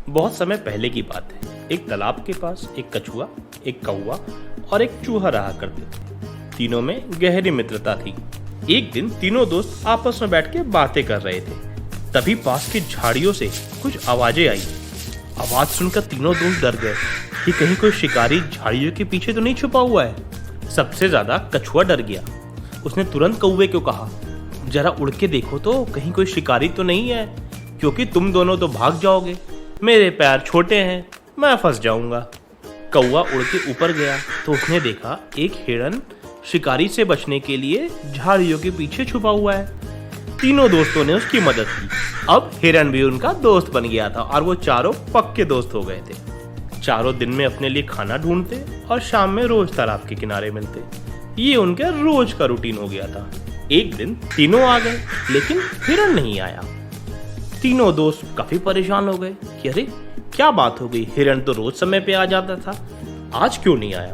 बहुत समय पहले की बात है। एक तालाब के पास एक कछुआ, एक कौवा और एक चूहा रहा करते थे। तीनों में गहरी मित्रता थी। एक दिन तीनों दोस्त आपस में बैठ के बातें कर रहे थे। तभी पास की झाड़ियों से कुछ आवाजें आई। आवाज सुनकर तीनों दोस्त डर गए कि कहीं कोई शिकारी झाड़ियों के पीछे तो नहीं छुपा हुआ है। सबसे ज्यादा कछुआ डर गया। उसने तुरंत कौवे को कहा, जरा उड़ के देखो तो कहीं कोई शिकारी तो नहीं है, क्योंकि तुम दोनों तो भाग जाओगे। मेरे पैर छोटे हैं, मैं फंस जाऊंगा। कौवा उड़ के ऊपर गया तो उसने देखा एक हिरन शिकारी से बचने के लिए झाड़ियों के पीछे छुपा हुआ है। तीनों दोस्तों ने उसकी मदद की। अब हिरन भी उनका दोस्त बन गया था और वो चारों पक्के दोस्त हो गए थे। चारों दिन में अपने लिए खाना ढूंढते और शाम में रोज तालाब के किनारे मिलते। ये उनके रोज का रूटीन हो गया था। एक दिन तीनों आ गए लेकिन हिरन नहीं आया। तीनों दोस्त काफी परेशान हो गए कि अरे क्या बात हो गई, हिरन तो रोज समय पे आ जाता था, आज क्यों नहीं आया।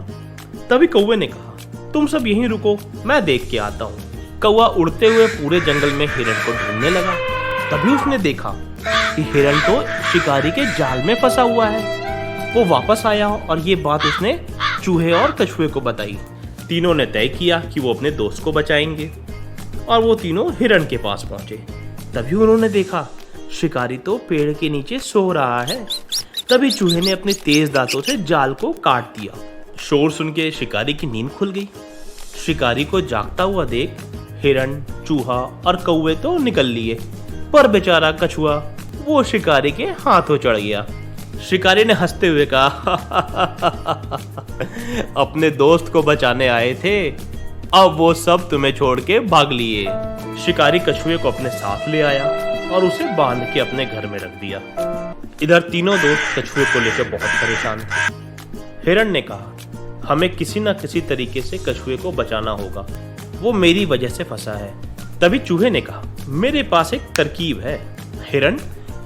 तभी कौवे ने कहा, तुम सब यहीं रुको, मैं देख के आता हूँ। कौवा उड़ते हुए पूरे जंगल में हिरन को ढूंढने लगा। तभी उसने देखा कि हिरन तो शिकारी के जाल में फंसा हुआ है। वो वापस आया और ये बात उसने चूहे और कछुए को बताई। तीनों ने तय किया कि वो अपने दोस्त को बचाएंगे और वो तीनों हिरन के पास पहुंचे। तभी उन्होंने देखा शिकारी तो पेड़ के नीचे सो रहा है। तभी चूहे ने अपने तेज दांतों से जाल को काट दिया। शोर सुन के शिकारी की नींद खुल गई। शिकारी को जागता हुआ देख हिरन, चूहा और कौवे तो निकल लिए, पर बेचारा कछुआ वो शिकारी के हाथों चढ़ गया। शिकारी ने हंसते हुए कहा, अपने दोस्त को बचाने आए थे, अब वो सब तुम्हें छोड़ के भाग लिए। शिकारी कछुए को अपने साथ ले आया और उसे बांध के अपने घर में रख दिया। इधर तीनों दोस्त कछुए को लेकर बहुत परेशान थे। हिरन ने कहा, हमें किसी न किसी तरीके से कछुए को बचाना होगा, वो मेरी वजह से फंसा है। तभी चूहे ने कहा, मेरे पास एक तरकीब है। हिरन,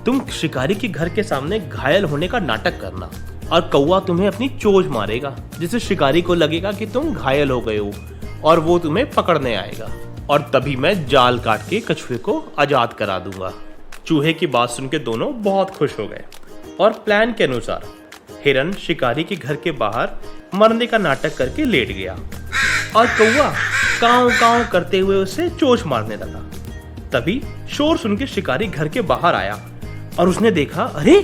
तुम शिकारी के घर के सामने घायल होने का नाटक करना और कौवा तुम्हें अपनी चोंच मारेगा, जिससे शिकारी को लगेगा कि तुम घायल हो गए हो और वो तुम्हें पकड़ने आएगा, और तभी मैं जाल काट के कछुए को आजाद करा दूंगा। चूहे की बात सुन के दोनों बहुत खुश हो गए और प्लान के अनुसार हिरन शिकारी के घर के बाहर मरने का नाटक करके लेट गया और कौवा काव काव करते हुए उसे चोंच मारने लगा। तभी शोर सुन के शिकारी घर के बाहर आया और उसने देखा, अरे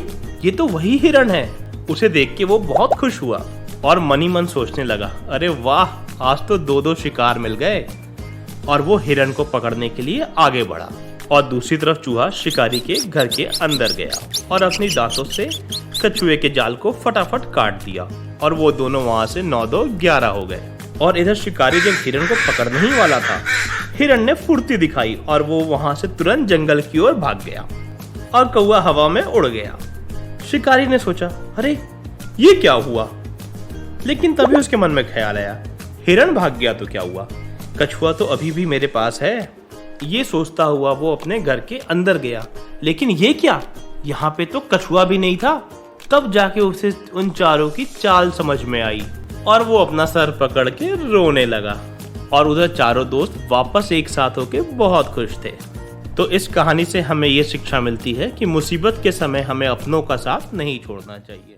ये तो वही हिरन है। उसे देख के वो बहुत खुश हुआ और मन ही मन सोचने लगा, अरे वाह, आज तो दो शिकार मिल गए। और वो हिरन को पकड़ने के लिए आगे बढ़ा और दूसरी तरफ चूहा शिकारी के घर के अंदर गया और अपनी दांतों से कछुए के जाल को फटाफट काट दिया और वो दोनों वहां से 9-2-11 हो गए। और इधर शिकारी जब हिरन को पकड़ने ही वाला था, हिरन ने फुर्ती दिखाई और वो वहां से तुरंत जंगल की ओर भाग गया और कौवा हवा में उड़ गया। शिकारी ने सोचा, अरे ये क्या हुआ, लेकिन तभी उसके मन में ख्याल आया, हिरन भाग गया तो क्या हुआ, कछुआ तो अभी भी मेरे पास है। ये सोचता हुआ वो अपने घर के अंदर गया, लेकिन ये क्या, यहाँ पे तो कछुआ भी नहीं था। तब जाके उसे उन चारों की चाल समझ में आई और वो अपना सर पकड़ के रोने लगा। और उधर चारों दोस्त वापस एक साथ होके बहुत खुश थे। तो इस कहानी से हमें ये शिक्षा मिलती है कि मुसीबत के समय हमें अपनों का साथ नहीं छोड़ना चाहिए।